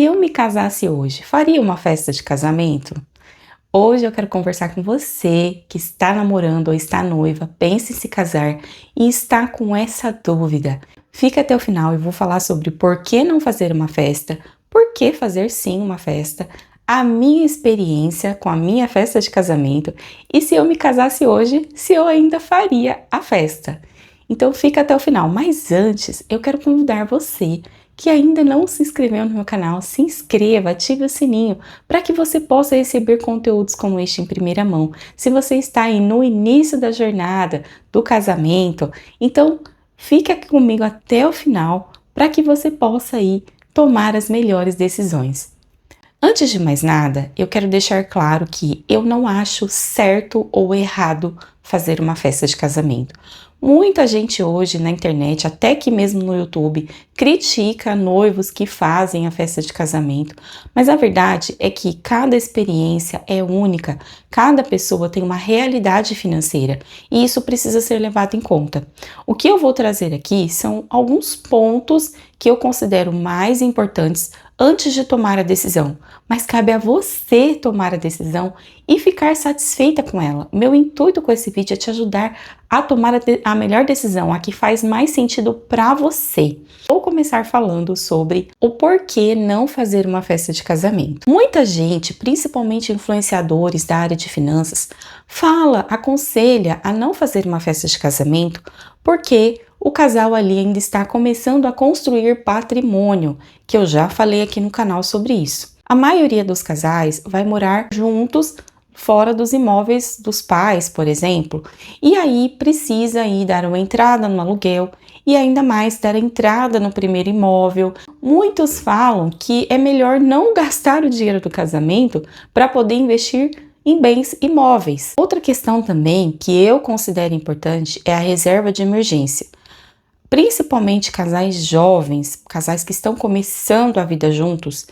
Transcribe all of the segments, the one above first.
eu me casasse hoje, faria uma festa de casamento? Hoje eu quero conversar com você que está namorando ou está noiva, pensa em se casar e está com essa dúvida. Fica até o final e vou falar sobre por que não fazer uma festa, por que fazer sim uma festa, a minha experiência com a minha festa de casamento e se eu me casasse hoje, se eu ainda faria a festa. Então fica até o final, mas antes eu quero convidar você que ainda não se inscreveu no meu canal, se inscreva, ative o sininho para que você possa receber conteúdos como este em primeira mão. Se você está aí no início da jornada do casamento, então fique aqui comigo até o final para que você possa aí tomar as melhores decisões. Antes de mais nada, eu quero deixar claro que eu não acho certo ou errado fazer uma festa de casamento. Muita gente hoje na internet, até aqui mesmo no YouTube, critica noivos que fazem a festa de casamento, mas a verdade é que cada experiência é única, cada pessoa tem uma realidade financeira e isso precisa ser levado em conta. O que eu vou trazer aqui são alguns pontos que eu considero mais importantes antes de tomar a decisão, mas cabe a você tomar a decisão e ficar satisfeita com ela. Meu intuito com esse vídeo é te ajudar a tomar a melhor decisão, a que faz mais sentido para você. Vou começar falando sobre o porquê não fazer uma festa de casamento. Muita gente, principalmente influenciadores da área de finanças, aconselha a não fazer uma festa de casamento porque o casal ali ainda está começando a construir patrimônio, que eu já falei aqui no canal sobre isso. A maioria dos casais vai morar juntos fora dos imóveis dos pais, por exemplo, e aí precisa aí dar uma entrada no aluguel e ainda mais dar a entrada no primeiro imóvel. Muitos falam que é melhor não gastar o dinheiro do casamento para poder investir em bens imóveis. Outra questão também que eu considero importante é a reserva de emergência. Principalmente casais jovens, casais que estão começando a vida juntos,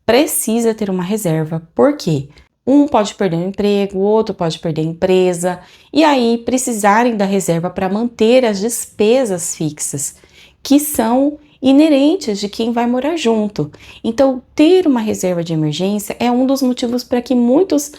precisa ter uma reserva. Por quê? Um pode perder o emprego, o outro pode perder a empresa, e aí precisarem da reserva para manter as despesas fixas, que são inerentes de quem vai morar junto. Então, ter uma reserva de emergência é um dos motivos para que muitos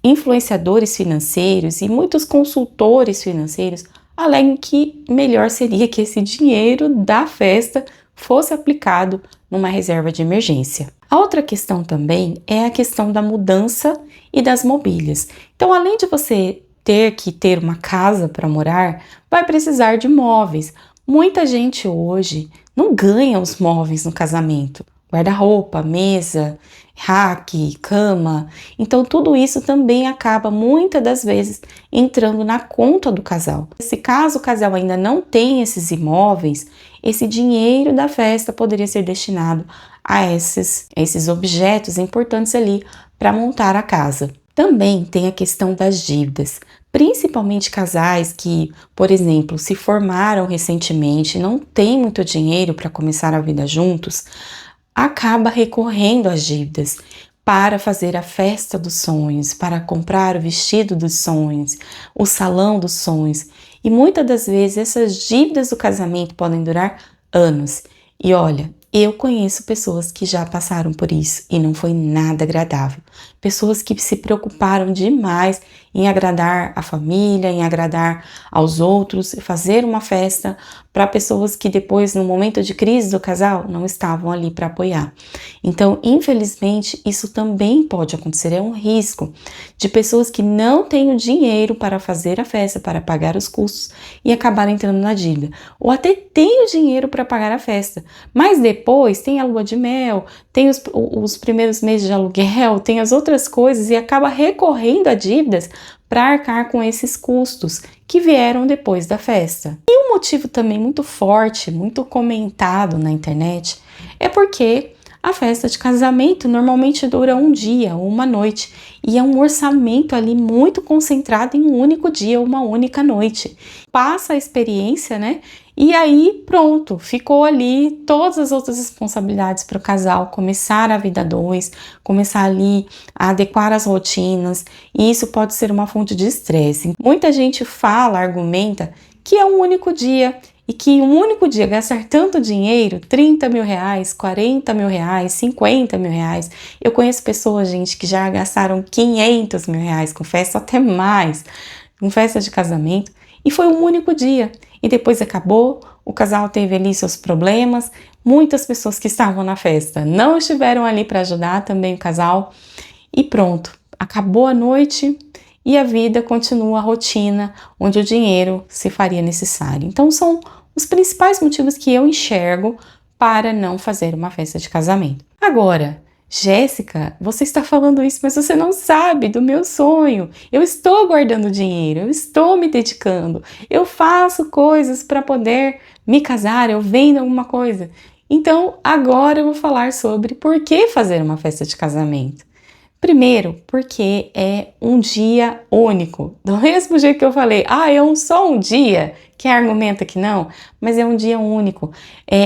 influenciadores financeiros e muitos consultores financeiros alegam que melhor seria que esse dinheiro da festa fosse aplicado numa reserva de emergência. A outra questão também é a questão da mudança e das mobílias. Então, além de você ter que ter uma casa para morar, vai precisar de móveis. Muita gente hoje não ganha os móveis no casamento. Guarda-roupa, mesa, rack, cama. Então, tudo isso também acaba, muitas das vezes, entrando na conta do casal. Se caso o casal ainda não tem esses imóveis, esse dinheiro da festa poderia ser destinado a esses objetos importantes ali para montar a casa. Também tem a questão das dívidas, principalmente casais que, por exemplo, se formaram recentemente, não têm muito dinheiro para começar a vida juntos, acaba recorrendo às dívidas para fazer a festa dos sonhos, para comprar o vestido dos sonhos, o salão dos sonhos. E muitas das vezes essas dívidas do casamento podem durar anos. E olha, eu conheço pessoas que já passaram por isso e não foi nada agradável. Pessoas que se preocuparam demais em agradar a família, em agradar aos outros, fazer uma festa para pessoas que depois, no momento de crise do casal, não estavam ali para apoiar. Então, infelizmente, isso também pode acontecer, é um risco de pessoas que não têm o dinheiro para fazer a festa, para pagar os custos e acabarem entrando na dívida. Ou até têm o dinheiro para pagar a festa, mas depois tem a lua de mel, tem os primeiros meses de aluguel, tem as outras coisas e acaba recorrendo a dívidas para arcar com esses custos que vieram depois da festa. E um motivo também muito forte, muito comentado na internet, é porque a festa de casamento normalmente dura um dia ou uma noite e é um orçamento ali muito concentrado em um único dia, uma única noite. Passa a experiência, né? E aí pronto, ficou ali todas as outras responsabilidades para o casal começar a vida dois, começar ali a adequar as rotinas, e isso pode ser uma fonte de estresse. Muita gente argumenta que é um único dia e que um único dia gastar tanto dinheiro, 30 mil reais, 40 mil reais, 50 mil reais. Eu conheço pessoas, gente, que já gastaram 500 mil reais com festa, até mais, com festa de casamento, e foi um único dia. E depois acabou, o casal teve ali seus problemas, muitas pessoas que estavam na festa não estiveram ali para ajudar também o casal, e pronto, acabou a noite e a vida continua a rotina, onde o dinheiro se faria necessário. Então são os principais motivos que eu enxergo para não fazer uma festa de casamento. Agora, Jéssica, você está falando isso, mas você não sabe do meu sonho. Eu estou guardando dinheiro, eu estou me dedicando, eu faço coisas para poder me casar, eu vendo alguma coisa. Então, agora eu vou falar sobre por que fazer uma festa de casamento. Primeiro, porque é um dia único. Do mesmo jeito que eu falei, é só um dia, quem argumenta que não, mas é um dia único,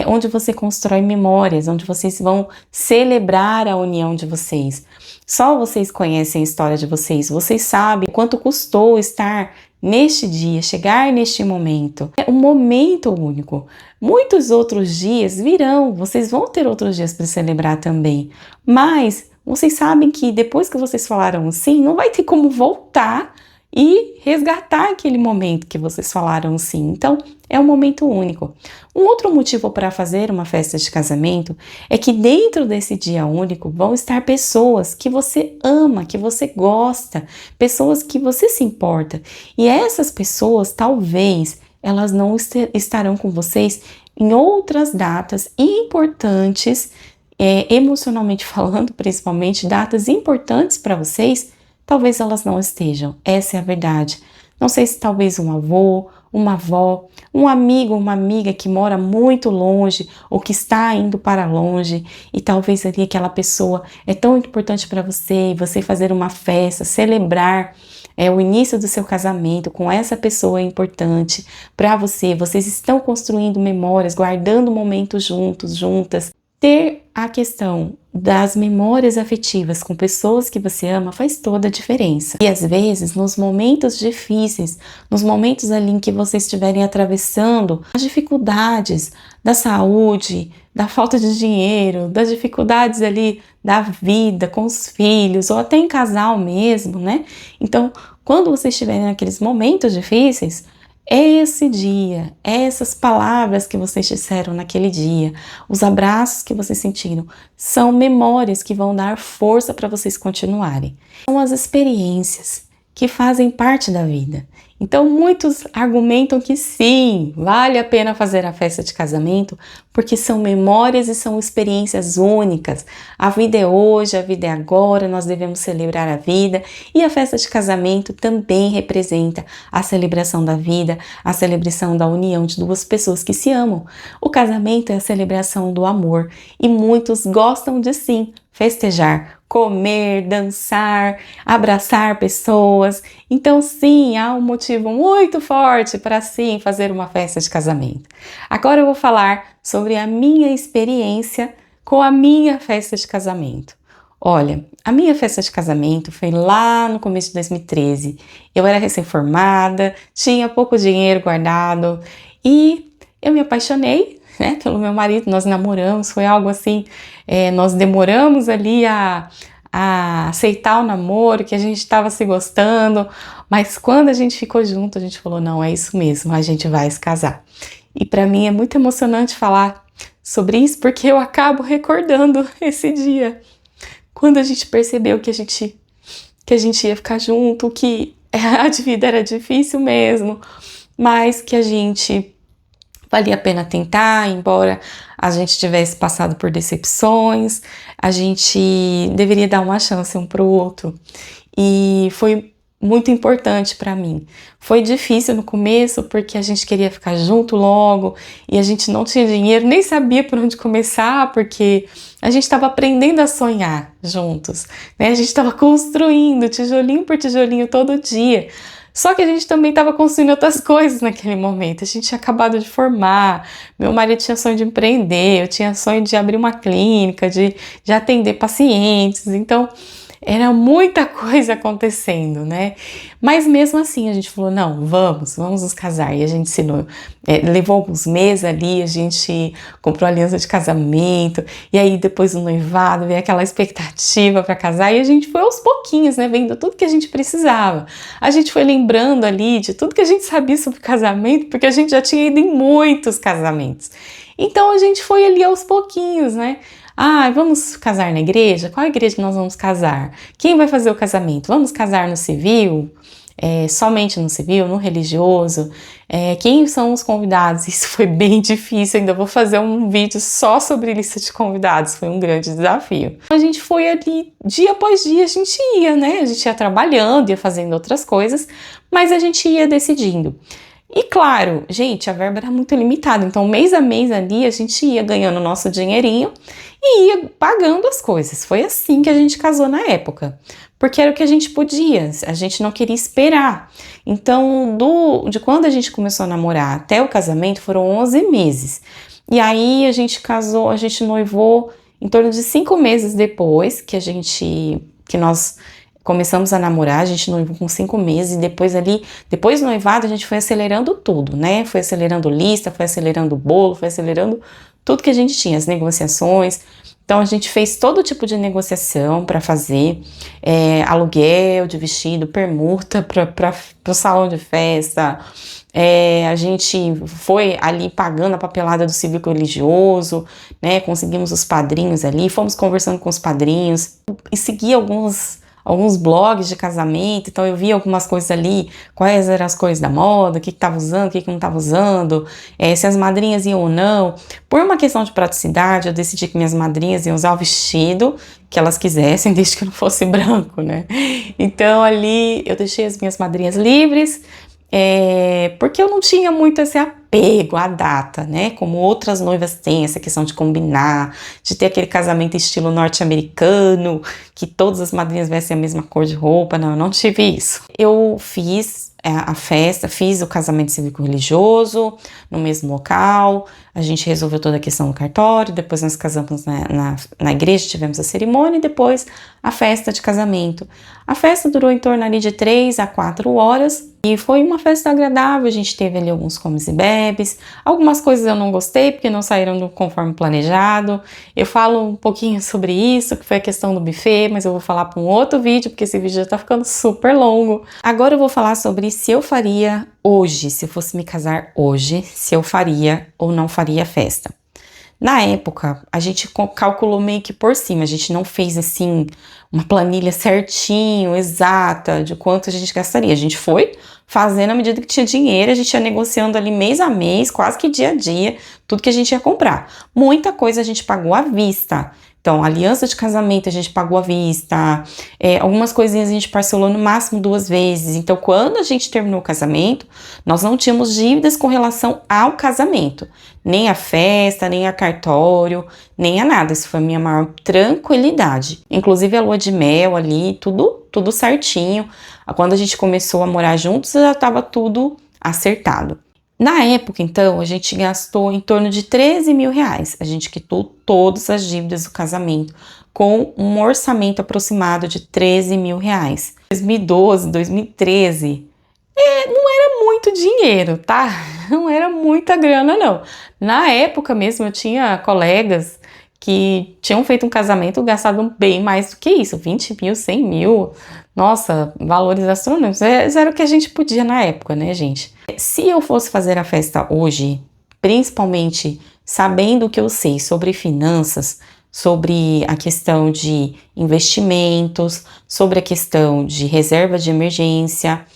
onde você constrói memórias, onde vocês vão celebrar a união de vocês. Só vocês conhecem a história de vocês, vocês sabem quanto custou estar neste dia, chegar neste momento. É um momento único. Muitos outros dias virão, vocês vão ter outros dias para celebrar também, mas vocês sabem que depois que vocês falaram sim, não vai ter como voltar e resgatar aquele momento que vocês falaram sim. Então, é um momento único. Um outro motivo para fazer uma festa de casamento é que dentro desse dia único vão estar pessoas que você ama, que você gosta, pessoas que você se importa. E essas pessoas, talvez, elas não estarão com vocês em outras datas importantes, emocionalmente falando, principalmente, datas importantes para vocês, talvez elas não estejam. Essa é a verdade. Não sei se talvez um avô, uma avó, um amigo, uma amiga que mora muito longe ou que está indo para longe e talvez ali aquela pessoa é tão importante para você e você fazer uma festa, celebrar o início do seu casamento com essa pessoa é importante para você. Vocês estão construindo memórias, guardando momentos juntos, juntas. Ter a questão das memórias afetivas com pessoas que você ama faz toda a diferença. E às vezes, nos momentos difíceis, nos momentos ali em que vocês estiverem atravessando as dificuldades da saúde, da falta de dinheiro, das dificuldades ali da vida com os filhos, ou até em casal mesmo, né? Então, quando vocês estiverem naqueles momentos difíceis, esse dia, essas palavras que vocês disseram naquele dia, os abraços que vocês sentiram, são memórias que vão dar força para vocês continuarem. São as experiências que fazem parte da vida. Então, muitos argumentam que sim, vale a pena fazer a festa de casamento, porque são memórias e são experiências únicas. A vida é hoje, a vida é agora, nós devemos celebrar a vida, e a festa de casamento também representa a celebração da vida, a celebração da união de duas pessoas que se amam. O casamento é a celebração do amor, e muitos gostam de sim festejar, comer, dançar, abraçar pessoas. Então sim, há um motivo muito forte para sim fazer uma festa de casamento. Agora eu vou falar sobre a minha experiência com a minha festa de casamento. Olha, a minha festa de casamento foi lá no começo de 2013. Eu era recém-formada, tinha pouco dinheiro guardado e eu me apaixonei, né, pelo meu marido. Nós namoramos, foi algo assim, nós demoramos ali a aceitar o namoro, que a gente estava se gostando, mas quando a gente ficou junto, a gente falou, não, é isso mesmo, a gente vai se casar. E para mim é muito emocionante falar sobre isso, porque eu acabo recordando esse dia, quando a gente percebeu que a gente ia ficar junto, que a vida era difícil mesmo, mas que a gente valia a pena tentar, embora a gente tivesse passado por decepções, a gente deveria dar uma chance um para o outro. E foi muito importante para mim. Foi difícil no começo, porque a gente queria ficar junto logo, e a gente não tinha dinheiro, nem sabia por onde começar, porque a gente estava aprendendo a sonhar juntos, né? A gente estava construindo tijolinho por tijolinho todo dia. Só que a gente também estava construindo outras coisas naquele momento. A gente tinha acabado de formar, meu marido tinha sonho de empreender, eu tinha sonho de abrir uma clínica, de atender pacientes. Então, Era muita coisa acontecendo, né? Mas mesmo assim a gente falou, não, vamos nos casar. E a gente ensinou, levou alguns meses ali, a gente comprou aliança de casamento, e aí depois do noivado veio aquela expectativa para casar, e a gente foi aos pouquinhos, né, vendo tudo que a gente precisava. A gente foi lembrando ali de tudo que a gente sabia sobre casamento, porque a gente já tinha ido em muitos casamentos. Então a gente foi ali aos pouquinhos, né? Ah, vamos casar na igreja? Qual igreja que nós vamos casar? Quem vai fazer o casamento? Vamos casar no civil? Somente no civil, no religioso? Quem são os convidados? Isso foi bem difícil, ainda vou fazer um vídeo só sobre lista de convidados, foi um grande desafio. A gente foi ali, dia após dia a gente ia, né? A gente ia trabalhando, ia fazendo outras coisas, mas a gente ia decidindo. E claro, gente, a verba era muito limitada, então mês a mês ali a gente ia ganhando o nosso dinheirinho e ia pagando as coisas. Foi assim que a gente casou na época, porque era o que a gente podia, a gente não queria esperar. Então, de quando a gente começou a namorar até o casamento foram 11 meses. E aí a gente casou, a gente noivou em torno de 5 meses depois que nós começamos a namorar, a gente noivou com 5 meses, e depois do noivado, a gente foi acelerando tudo, né? Foi acelerando lista, foi acelerando bolo, foi acelerando tudo que a gente tinha, as negociações. Então, a gente fez todo tipo de negociação para fazer, aluguel de vestido, permuta para o salão de festa. A gente foi ali pagando a papelada do civil religioso, né? Conseguimos os padrinhos ali, fomos conversando com os padrinhos e segui alguns blogs de casamento, então eu vi algumas coisas ali, quais eram as coisas da moda, o que estava usando, o que não estava usando, se as madrinhas iam ou não. Por uma questão de praticidade, eu decidi que minhas madrinhas iam usar o vestido que elas quisessem, desde que não fosse branco, né? Então ali eu deixei as minhas madrinhas livres, porque eu não tinha muito esse apego à data, né? Como outras noivas têm, essa questão de combinar, de ter aquele casamento estilo norte-americano, que todas as madrinhas vestem a mesma cor de roupa. Não, eu não tive isso. Eu fiz a festa, fiz o casamento cívico-religioso no mesmo local, a gente resolveu toda a questão do cartório, depois nós casamos na igreja, tivemos a cerimônia e depois a festa de casamento. A festa durou em torno ali de 3 a 4 horas e foi uma festa agradável, a gente teve ali alguns comes e bebes, algumas coisas eu não gostei porque não saíram conforme planejado. Eu falo um pouquinho sobre isso, que foi a questão do buffet, mas eu vou falar para um outro vídeo, porque esse vídeo já tá ficando super longo. Agora eu vou falar sobre se eu faria hoje, se eu fosse me casar hoje, se eu faria ou não faria festa. Na época, a gente calculou meio que por cima, a gente não fez assim uma planilha certinho, exata, de quanto a gente gastaria. A gente foi fazendo à medida que tinha dinheiro, a gente ia negociando ali mês a mês, quase que dia a dia, tudo que a gente ia comprar. Muita coisa a gente pagou à vista. Então, aliança de casamento a gente pagou à vista, algumas coisinhas a gente parcelou no máximo 2 vezes. Então, quando a gente terminou o casamento, nós não tínhamos dívidas com relação ao casamento, nem a festa, nem a cartório, nem a nada. Isso foi a minha maior tranquilidade. Inclusive a lua de mel ali, tudo certinho. Quando a gente começou a morar juntos, já estava tudo acertado. Na época, então, a gente gastou em torno de 13 mil reais. A gente quitou todas as dívidas do casamento com um orçamento aproximado de 13 mil reais. 2012, 2013, não era muito dinheiro, tá? Não era muita grana, não. Na época mesmo, eu tinha colegas que tinham feito um casamento gastado bem mais do que isso, 20 mil, 100 mil. Nossa, valores astronômicos. Era o que a gente podia na época, né, gente? Se eu fosse fazer a festa hoje, principalmente sabendo o que eu sei sobre finanças, sobre a questão de investimentos, sobre a questão de reserva de emergência,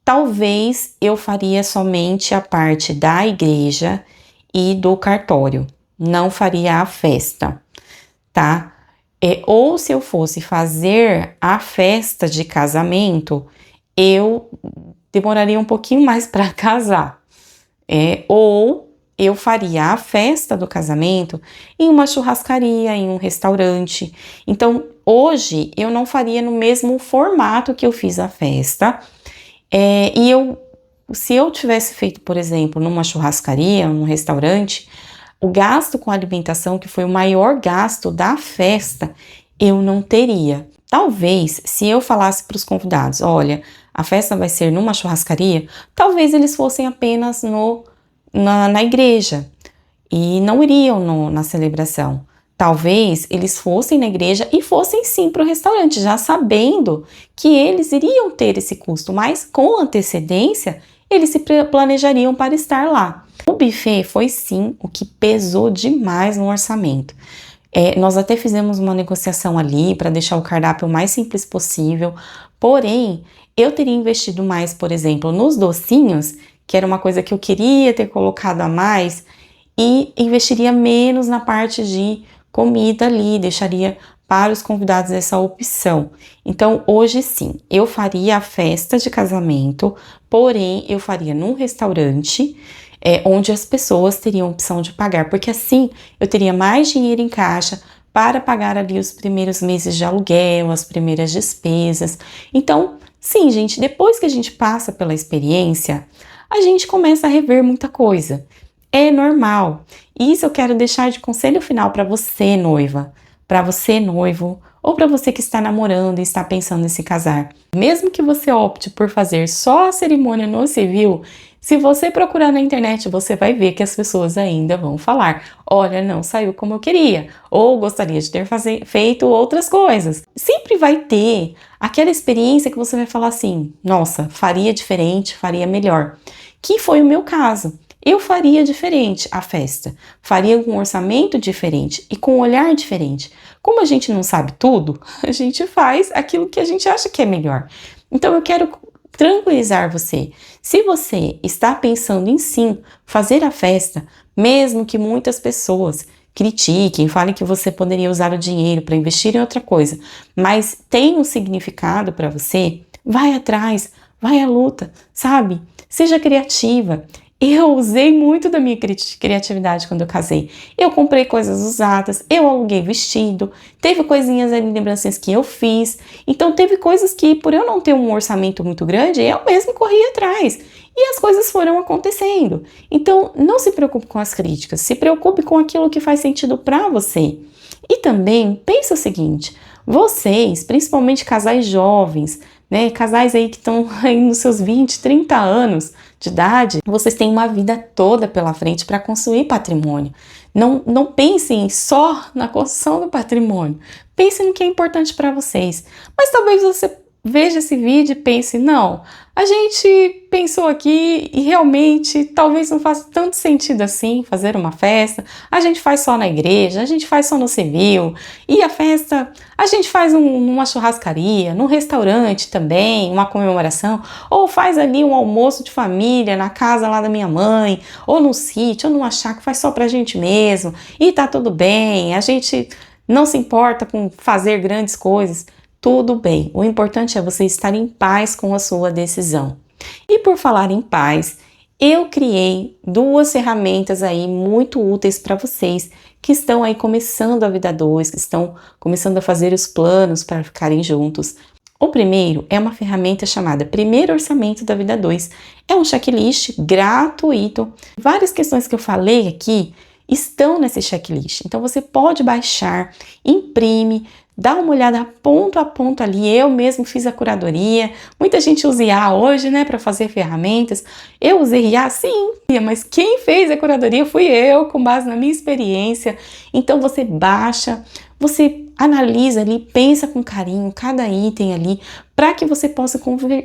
talvez eu faria somente a parte da igreja e do cartório, não faria a festa, tá? Ou se eu fosse fazer a festa de casamento, eu demoraria um pouquinho mais para casar. Ou eu faria a festa do casamento em uma churrascaria, em um restaurante. Então, hoje, eu não faria no mesmo formato que eu fiz a festa. Se eu tivesse feito, por exemplo, numa churrascaria, num restaurante, o gasto com alimentação, que foi o maior gasto da festa, eu não teria. Talvez, se eu falasse para os convidados, olha, a festa vai ser numa churrascaria, talvez eles fossem apenas na igreja e não iriam na celebração. Talvez eles fossem na igreja e fossem sim para o restaurante, já sabendo que eles iriam ter esse custo, mas com antecedência eles se planejariam para estar lá. O buffet foi sim o que pesou demais no orçamento. Nós até fizemos uma negociação ali para deixar o cardápio o mais simples possível, porém, eu teria investido mais, por exemplo, nos docinhos, que era uma coisa que eu queria ter colocado a mais, e investiria menos na parte de comida ali, deixaria para os convidados essa opção. Então, hoje sim, eu faria a festa de casamento, porém, eu faria num restaurante, onde as pessoas teriam opção de pagar, porque assim eu teria mais dinheiro em caixa para pagar ali os primeiros meses de aluguel, as primeiras despesas. Então, sim, gente, depois que a gente passa pela experiência, a gente começa a rever muita coisa. É normal. Isso eu quero deixar de conselho final para você, noiva, para você, noivo, ou para você que está namorando e está pensando em se casar. Mesmo que você opte por fazer só a cerimônia no civil, se você procurar na internet, você vai ver que as pessoas ainda vão falar: olha, não saiu como eu queria, ou gostaria de ter feito outras coisas. Sempre vai ter aquela experiência que você vai falar assim: nossa, faria diferente, faria melhor. Que foi o meu caso. Eu faria diferente a festa, faria com um orçamento diferente e com um olhar diferente. Como a gente não sabe tudo, a gente faz aquilo que a gente acha que é melhor. Então eu quero tranquilizar você. Se você está pensando em sim fazer a festa, mesmo que muitas pessoas critiquem, falem que você poderia usar o dinheiro para investir em outra coisa, mas tem um significado para você, vai atrás, vai à luta, sabe? Seja criativa. Eu usei muito da minha criatividade quando eu casei. Eu comprei coisas usadas, eu aluguei vestido, teve coisinhas ali, lembrancinhas que eu fiz. Então teve coisas que, por eu não ter um orçamento muito grande, eu mesmo corri atrás. E as coisas foram acontecendo. Então não se preocupe com as críticas, se preocupe com aquilo que faz sentido para você. E também pense o seguinte: vocês, principalmente casais jovens, né, casais aí que estão aí nos seus 20, 30 anos de idade, vocês têm uma vida toda pela frente para construir patrimônio. Não pensem só na construção do patrimônio, pensem no que é importante para vocês. Mas talvez você veja esse vídeo e pense: não, a gente pensou aqui e realmente talvez não faça tanto sentido assim fazer uma festa, a gente faz só na igreja, a gente faz só no civil, e a festa a gente faz numa churrascaria, num restaurante também, uma comemoração, ou faz ali um almoço de família na casa lá da minha mãe, ou no sítio, ou numa chácara, faz só pra gente mesmo, e tá tudo bem, a gente não se importa com fazer grandes coisas. Tudo bem, o importante é você estar em paz com a sua decisão. E por falar em paz, eu criei 2 ferramentas aí muito úteis para vocês que estão aí começando a vida 2, que estão começando a fazer os planos para ficarem juntos. O primeiro é uma ferramenta chamada Primeiro Orçamento da Vida 2. É um checklist gratuito. Várias questões que eu falei aqui estão nesse checklist. Então você pode baixar, imprime, dá uma olhada ponto a ponto ali. Eu mesmo fiz a curadoria. Muita gente usa IA hoje, né, para fazer ferramentas. Eu usei IA, sim, mas quem fez a curadoria fui eu, com base na minha experiência. Então você baixa, você analisa ali, pensa com carinho cada item ali, para que você possa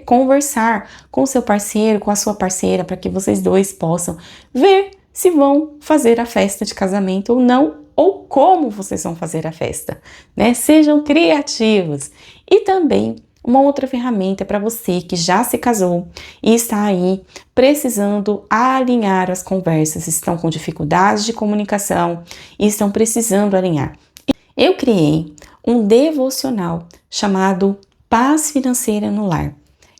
conversar com o seu parceiro, com a sua parceira, para que vocês dois possam ver se vão fazer a festa de casamento ou não, ou como vocês vão fazer a festa, né? Sejam criativos. E também uma outra ferramenta para você que já se casou e está aí precisando alinhar as conversas, estão com dificuldades de comunicação e estão precisando alinhar. Eu criei um devocional chamado Paz Financeira no Lar.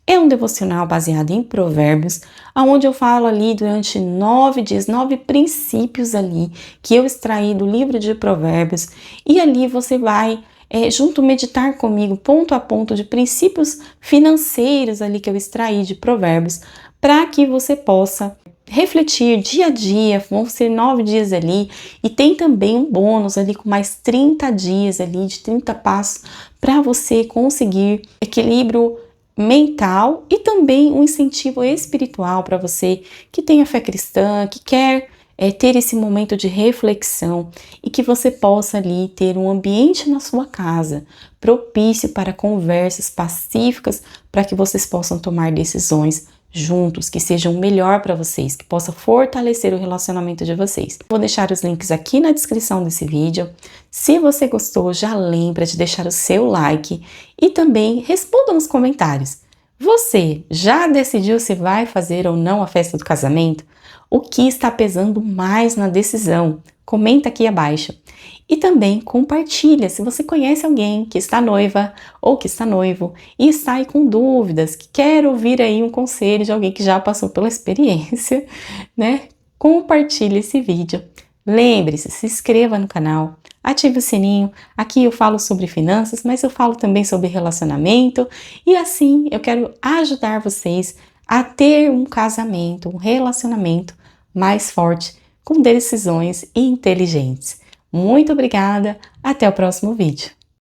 É um devocional baseado em provérbios, onde eu falo ali durante 9 dias, 9 princípios ali que eu extraí do livro de provérbios, e ali você vai junto meditar comigo ponto a ponto de princípios financeiros ali que eu extraí de provérbios, para que você possa refletir dia a dia, vão ser 9 dias ali, e tem também um bônus ali com mais 30 dias ali, de 30 passos, para você conseguir equilíbrio mental e também um incentivo espiritual para você que tem a fé cristã, que quer ter esse momento de reflexão e que você possa ali ter um ambiente na sua casa propício para conversas pacíficas, para que vocês possam tomar decisões juntos, que sejam melhor para vocês, que possa fortalecer o relacionamento de vocês. Vou deixar os links aqui na descrição desse vídeo. Se você gostou, já lembra de deixar o seu like e também responda nos comentários. Você já decidiu se vai fazer ou não a festa do casamento? O que está pesando mais na decisão? Comenta aqui abaixo. E também compartilha se você conhece alguém que está noiva ou que está noivo e está aí com dúvidas, que quer ouvir aí um conselho de alguém que já passou pela experiência, né? Compartilhe esse vídeo. Lembre-se, se inscreva no canal, ative o sininho. Aqui eu falo sobre finanças, mas eu falo também sobre relacionamento e assim eu quero ajudar vocês a ter um casamento, um relacionamento mais forte, com decisões inteligentes. Muito obrigada, até o próximo vídeo.